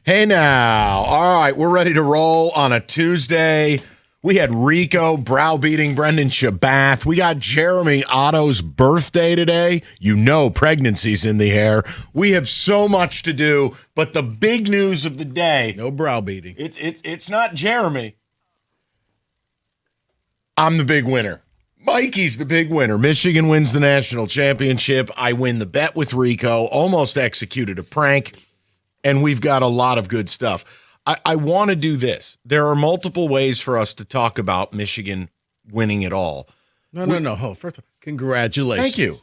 Hey now. All right, we're ready to roll on a Tuesday. We had Rico browbeating Brendan Shabath. We got Jeremy Otto's birthday today. You know pregnancy's in the air. We have so much to do, but the big news of the day. No browbeating. It's not Jeremy. I'm the big winner. Mikey's the big winner. Michigan wins the national championship. I win the bet with Rico. Almost executed a prank. And we've got a lot of good stuff. I want to do this. There are multiple ways for us to talk about Michigan winning it all. No. First of all, congratulations. Thank you.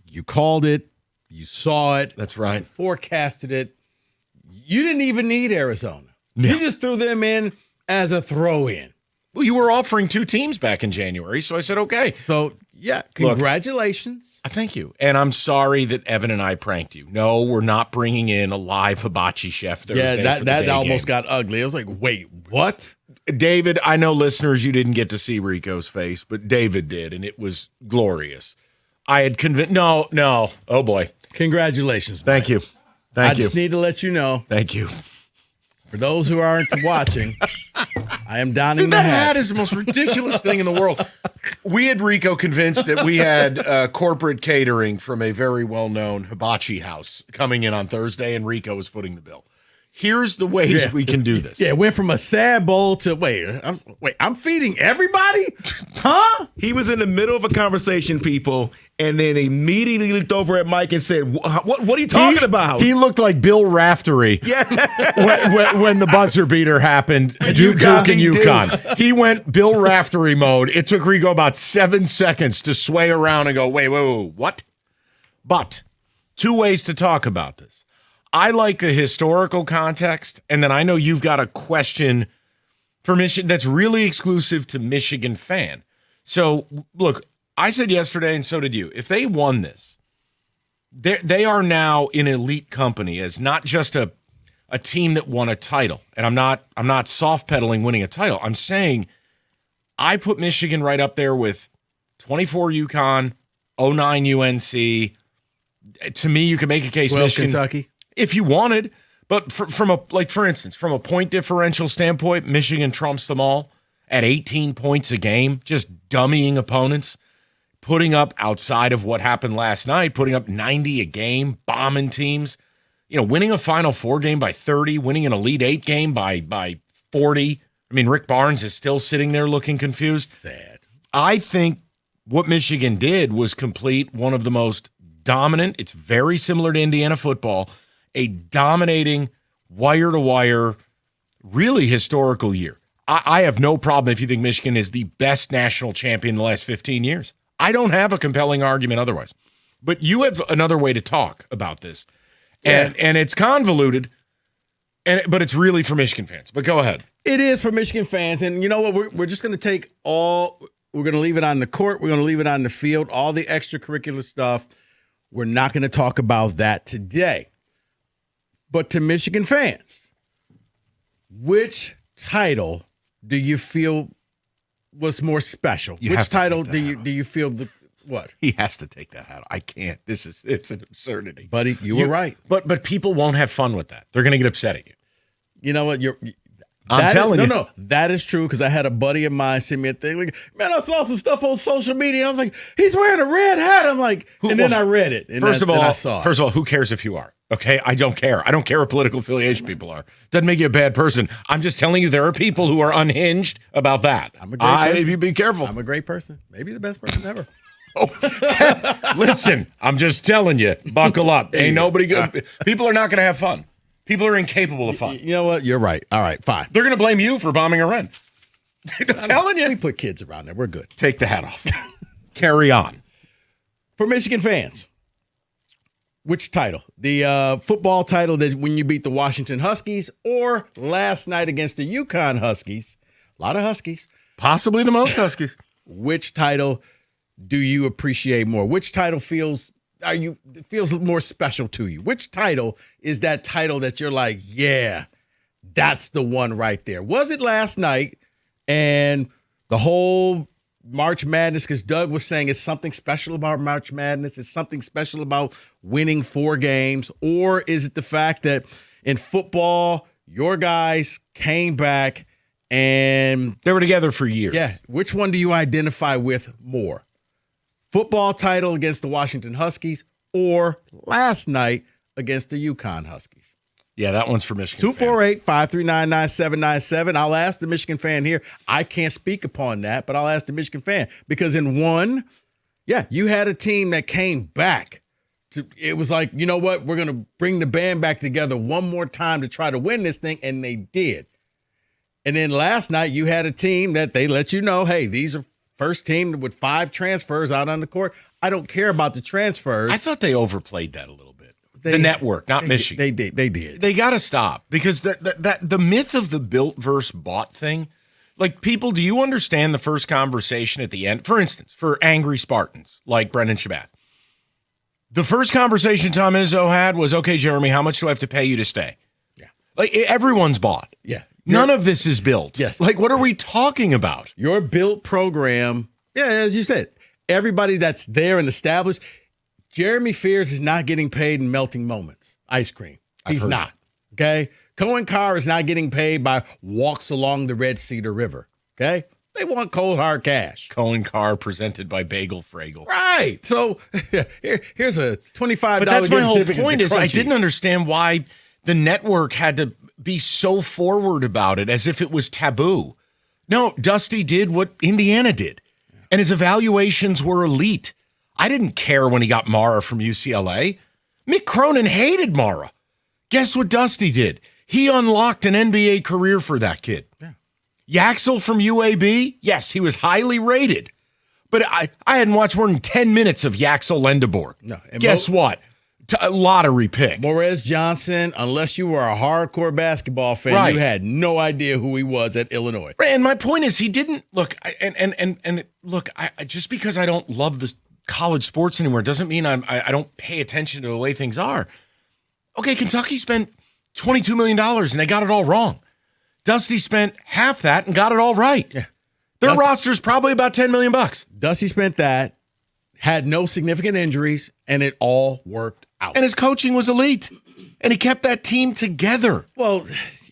You called it. You saw it. That's right. You forecasted it. You didn't even need Arizona. Yeah. You just threw them in as a throw-in. Well, you were offering two teams back in January, so I said, okay. So, yeah, congratulations. Thank you. And I'm sorry that Evan and I pranked you. No, we're not bringing in a live hibachi chef Thursday. Yeah, for the that day almost game. got ugly. I was like, wait, what? David, I know listeners, you didn't get to see Rico's face, but David did, and it was glorious. I had convinced. No. Oh, boy. Congratulations. Thank Mike. you. I just need to let you know. Thank you. For those who aren't watching, I am donning Dude, the that hat. hat is the most ridiculous thing in the world. We had Rico convinced that we had corporate catering from a very well-known hibachi house coming in on Thursday, and Rico was footing the bill. Here's the ways we can do this. Yeah, it went from a sad bowl to I'm feeding everybody? Huh? He was in the middle of a conversation, people, and then immediately looked over at Mike and said, What are you talking about? He looked like Bill Raftery when the buzzer beater happened. Duke and UConn. He went Bill Raftery mode. It took Rico about 7 seconds to sway around and go, wait, what? But two ways to talk about this. I like the historical context, and then I know you've got a question for Michigan that's really exclusive to Michigan fan. So, look, I said yesterday, and so did you, if they won this, they are now in elite company as not just a team that won a title. And I'm not soft pedaling winning a title. I'm saying I put Michigan right up there with 24 UConn, 09 UNC. To me, you can make a case 12 Michigan, Kentucky. if you wanted. But for instance, from a point differential standpoint, Michigan trumps them all at 18 points a game, just dummying opponents, putting up outside of what happened last night, putting up 90 a game, bombing teams, winning a Final Four game by 30, winning an Elite Eight game by 40. I mean, Rick Barnes is still sitting there looking confused. Sad. I think what Michigan did was complete one of the most dominant, it's very similar to Indiana football, a dominating wire-to-wire, really historical year. I have no problem if you think Michigan is the best national champion in the last 15 years. I don't have a compelling argument otherwise. But you have another way to talk about this. And it's convoluted, but it's really for Michigan fans. But go ahead. It is for Michigan fans. And you know what? We're just going to we're going to leave it on the court. We're going to leave it on the field. All the extracurricular stuff, we're not going to talk about that today. But to Michigan fans, which title do you feel was more special? Which title do you feel what? He has to take that hat. I can't. It's an absurdity. Buddy, you were right. But people won't have fun with that. They're going to get upset at you. You know what? I'm telling you. No, that is true because I had a buddy of mine send me a thing. Like, man, I saw some stuff on social media. I was like, he's wearing a red hat. I'm like, then I read it. And first of I saw it. Who cares if you are? Okay, I don't care. I don't care what political affiliation people are. Doesn't make you a bad person. I'm just telling you there are people who are unhinged about that. I'm a great person. You be careful. I'm a great person. Maybe the best person ever. Listen, I'm just telling you, buckle up. Ain't nobody good. People are not going to have fun. People are incapable of fun. You know what? You're right. All right, fine. They're going to blame you for bombing Iran. I'm telling you. We put kids around there. We're good. Take the hat off. Carry on. For Michigan fans, which title? The football title that when you beat the Washington Huskies or last night against the UConn Huskies? A lot of Huskies. Possibly the most Huskies. Which title do you appreciate more? Which title feels more special to you? Which title is that title that you're like, yeah, that's the one right there? Was it last night and the whole March Madness, because Doug was saying it's something special about March Madness, it's something special about winning 4 games, or is it the fact that in football Your guys came back and they were together for years. Yeah. Which one do you identify with more? Football title against the Washington Huskies or last night against the UConn Huskies? Yeah, that one's for Michigan. 248-539-9797. I'll ask the Michigan fan here. I can't speak upon that, but I'll ask the Michigan fan because in one, you had a team that came back. It was like, you know what? We're going to bring the band back together one more time to try to win this thing, and they did. And then last night, you had a team that they let you know, hey, these are first team with 5 transfers out on the court. I don't care about the transfers. I thought they overplayed that a little bit. The network, not Michigan. They did. They got to stop because the myth of the built versus bought thing, like people, do you understand the first conversation at the end? For instance, for angry Spartans like Brendan Shabath, the first conversation Tom Izzo had was, okay, Jeremy, how much do I have to pay you to stay? Yeah. Like everyone's bought. Yeah. None of this is built. Yes. Like, what are we talking about? Your built program, as you said, everybody that's there and established, Jeremy Fears is not getting paid in melting moments. Ice cream. He's not. Okay? Cohen Carr is not getting paid by walks along the Red Cedar River. Okay? They want cold hard cash. Cohen Carr presented by Bagel Fragel. Right. So here's a $25 But that's my whole certificate point to is I Crunchies. didn't understand why the network had to be so forward about it as if it was taboo. No, Dusty did what Indiana did, and his evaluations were elite. I didn't care when he got Mara from UCLA. Mick Cronin hated Mara. Guess what Dusty did? He unlocked an NBA career for that kid. Yeah. Yaxel from UAB, yes, he was highly rated. But I hadn't watched more than 10 minutes of Yaxel Lendeborg. No, guess what? A lottery pick. Morez Johnson, unless you were a hardcore basketball fan, Right. you had no idea who he was at Illinois. Right, and my point is he didn't look I just because I don't love this college sports anymore doesn't mean I don't pay attention to the way things are. Okay, Kentucky spent $22 million and they got it all wrong. Dusty spent half that and got it all right. Yeah. Their Dusty- roster's probably about $10 million. Dusty spent that, had no significant injuries, and it all worked out. And his coaching was elite. And he kept that team together. Well,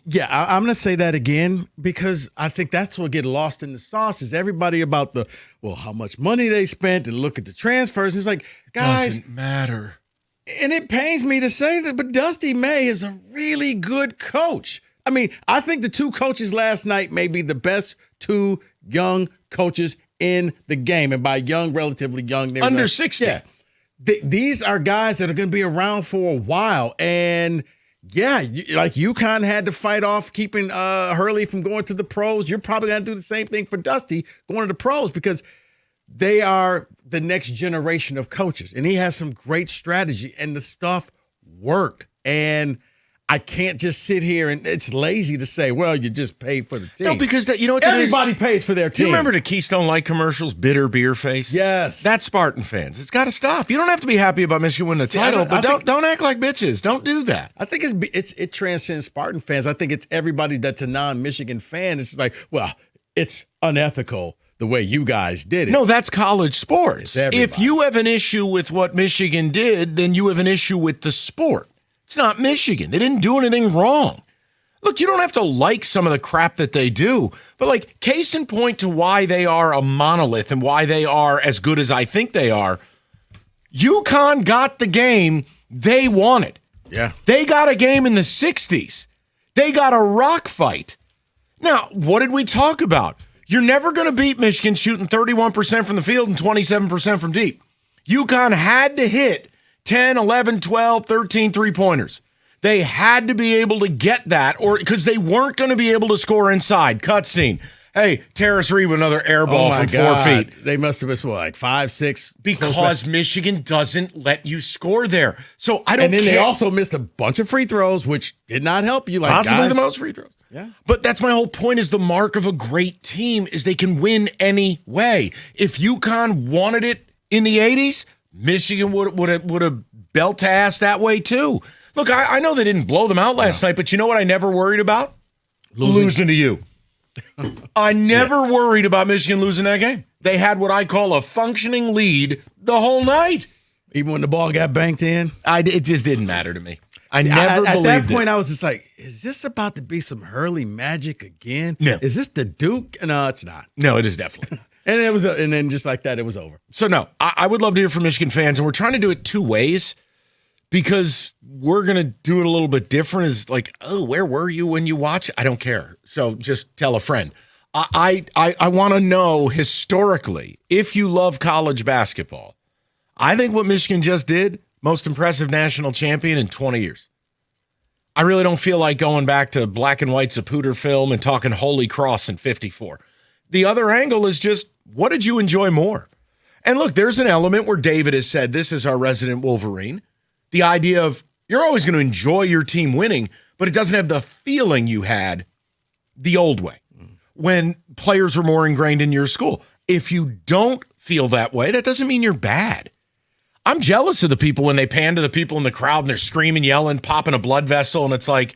yeah, I'm going to say that again because I think that's what get lost in the sauce is everybody about how much money they spent and look at the transfers. It's like, guys, Doesn't matter. and it pains me to say that, but Dusty May is a really good coach. I mean, I think the 2 coaches last night may be the best 2 young coaches in the game. And by young, relatively young. They're Under 60. Yeah. These are guys that are going to be around for a while. And like UConn had to fight off keeping Hurley from going to the pros. You're probably going to do the same thing for Dusty going to the pros because they are the next generation of coaches. And he has some great strategy and the stuff worked. And I can't just sit here and it's lazy to say, well, you just paid for the team. No, because you know what that is? Everybody pays for their Do team. you remember the Keystone Light commercials, bitter beer face? Yes. That's Spartan fans. It's got to stop. You don't have to be happy about Michigan winning the title, but don't act like bitches. Don't do that. I think it transcends Spartan fans. I think it's everybody that's a non-Michigan fan. It's like, well, it's unethical the way you guys did it. No, that's college sports. It's If you have an issue with what Michigan did, then you have an issue with the sport. It's not Michigan. They didn't do anything wrong. Look, you don't have to like some of the crap that they do, but like case in point to why they are a monolith and why they are as good as I think they are, UConn got the game they wanted. Yeah. They got a game in the 60s. They got a rock fight. Now, what did we talk about? You're never going to beat Michigan shooting 31% from the field and 27% from deep. UConn had to hit 10, 11, 12, 13 three-pointers. They had to be able to get that, or because they weren't going to be able to score inside. Cutscene. Hey, Terrace Reed with another air ball from 4 feet. They must have been, like 5, 6? Because Michigan doesn't let you score there. So I don't And then care. they also missed a bunch of free throws, which did not help you. Like, Possibly guys, the most free throws. Yeah. But that's my whole point is the mark of a great team is they can win any way. If UConn wanted it in the 80s, Michigan would have belt to ass that way too. Look, I know they didn't blow them out last night, but you know what I never worried about? Losing to you. I never worried about Michigan losing that game. They had what I call a functioning lead the whole night. Even when the ball got banked in? It just didn't matter to me. I never believed it. At that point, I was just like, is this about to be some Hurley magic again? No. Is this the Duke? No, it's not. No, it is definitely. And then just like that, it was over. So, no, I would love to hear from Michigan fans, and we're trying to do it two ways because we're going to do it a little bit different. Is like, oh, where were you when you watch it? I don't care. So just tell a friend. I want to know historically, if you love college basketball, I think what Michigan just did, most impressive national champion in 20 years. I really don't feel like going back to black and white Zapruder film and talking Holy Cross in 54. The other angle is just, what did you enjoy more? And look, there's an element where David has said, this is our resident Wolverine, the idea of you're always going to enjoy your team winning, but it doesn't have the feeling you had the old way when players were more ingrained in your school. If you don't feel that way, that doesn't mean you're bad. I'm jealous of the people when they pan to the people in the crowd and they're screaming, yelling, popping a blood vessel, and it's like,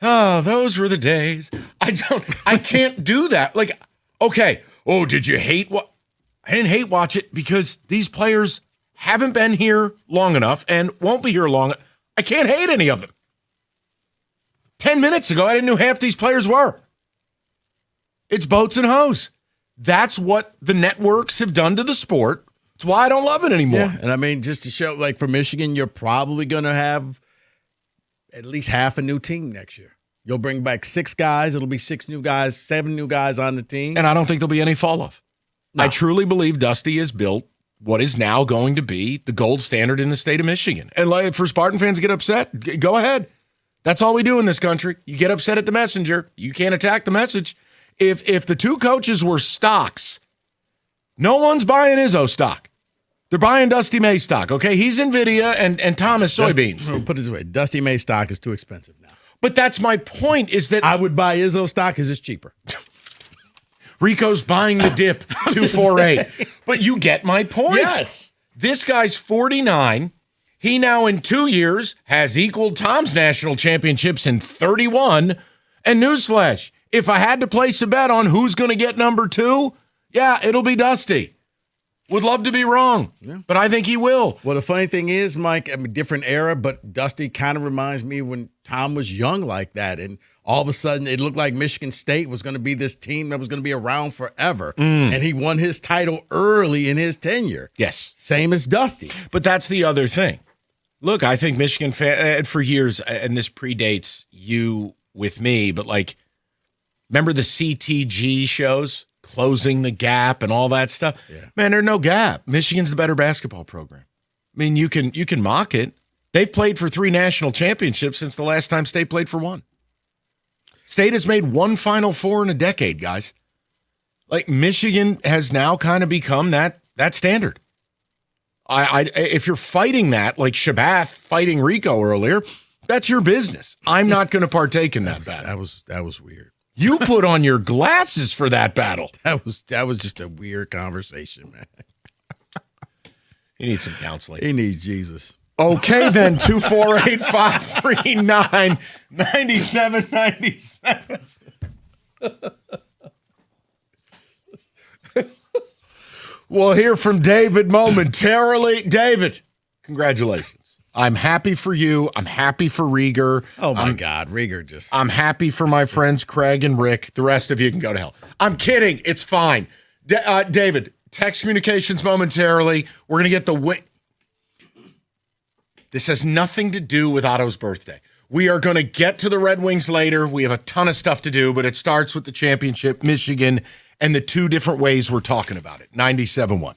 oh, those were the days. I can't do that. Like, okay, oh, did you hate what? I didn't hate watch it because these players haven't been here long enough and won't be here long. I can't hate any of them. 10 minutes ago, I didn't know who half these players were. It's boats and hoes. That's what the networks have done to the sport. It's why I don't love it anymore. Yeah, and I mean, just to show, like for Michigan, you're probably going to have at least half a new team next year. You'll bring back 6 guys. It'll be 6 new guys, 7 new guys on the team. And I don't think there'll be any fall off. No. I truly believe Dusty has built what is now going to be the gold standard in the state of Michigan. And like, for Spartan fans to get upset, go ahead. That's all we do in this country. You get upset at the messenger. You can't attack the message. If the two coaches were stocks, no one's buying Izzo stock. They're buying Dusty May stock, okay? He's NVIDIA and Tom is soybeans. Put it this way, Dusty May stock is too expensive now. But that's my point is that I would buy Izzo stock because it's cheaper. Rico's buying the dip, 248. But you get my point. Yes. This guy's 49. He now in 2 years has equaled Tom's national championships in 31. And newsflash, if I had to place a bet on who's going to get number 2, yeah, it'll be Dusty. Would love to be wrong, but I think he will. Well, the funny thing is, Mike, I mean, different era, but Dusty kind of reminds me when Tom was young like that. And all of a sudden, it looked like Michigan State was going to be this team that was going to be around forever. And he won his title early in his tenure. Yes. Same as Dusty. But that's the other thing. Look, I think Michigan for years, and this predates you with me, but like, remember the CTG shows? Closing the Gap and all that stuff. Yeah. Man, there's no gap. Michigan's the better basketball program. I mean, you can mock it. They've played for 3 national championships since the last time State played for 1. State has made 1 Final Four in a decade, guys. Like, Michigan has now kind of become that standard. If you're fighting that, like Shabath fighting Rico earlier, that's your business. I'm not going to partake in that battle. That was weird. You put on your glasses for that battle. That was just a weird conversation, man. He needs some counseling. He needs Jesus. Okay, then, 248-539-9797. We'll hear from David momentarily. David, congratulations. I'm happy for you. I'm happy for Rieger. Oh, my God. Rieger just... I'm happy for my friends Craig and Rick. The rest of you can go to hell. I'm kidding. It's fine. David, text communications momentarily. We're going to get the win. This has nothing to do with Otto's birthday. We are going to get to the Red Wings later. We have a ton of stuff to do, but it starts with the championship, Michigan, and the 2 different ways we're talking about it. 97-1.